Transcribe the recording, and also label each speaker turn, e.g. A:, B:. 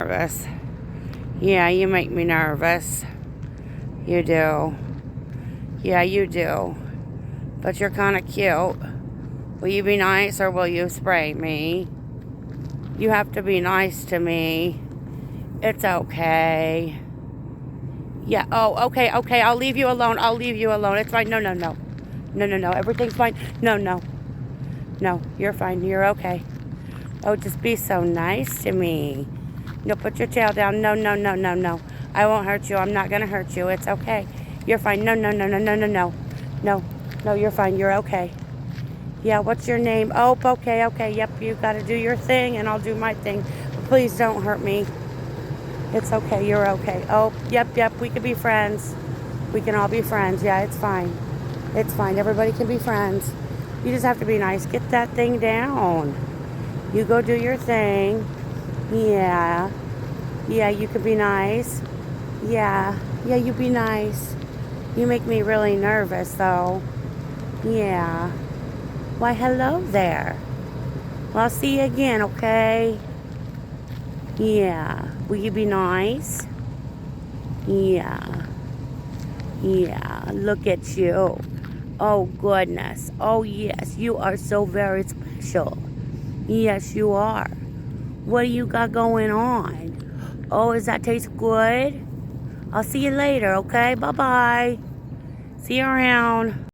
A: nervous. Yeah, you make me nervous. You do. Yeah, you do. But you're kind of cute. Will you be nice or will you spray me? You have to be nice to me. It's okay. Yeah, oh, okay, okay. I'll leave you alone. I'll leave you alone. It's fine. No, no, no. No, no, no. Everything's fine. No, no. No, you're fine. You're okay. Oh, just be so nice to me. No, put your tail down. No, no, no, no, no. I won't hurt you. I'm not going to hurt you. It's okay. You're fine. No, no, no, no, no, no, no. No, no, you're fine. You're okay. Yeah, what's your name? Oh, okay, okay. Yep, you got to do your thing and I'll do my thing. But please don't hurt me. It's okay. You're okay. Oh, yep, yep. We can be friends. We can all be friends. Yeah, it's fine. It's fine. Everybody can be friends. You just have to be nice. Get that thing down. You go do your thing. Yeah. Yeah, you can be nice. Yeah. Yeah, you be nice. You make me really nervous, though. Yeah. Why, hello there. Well, I'll see you again, okay? Yeah. Will you be nice? Yeah. Yeah. Look at you. Oh, goodness. Oh, yes. You are so very special. Yes, you are. What do you got going on? Oh, does that taste good? I'll see you later, okay? Bye-bye. See you around.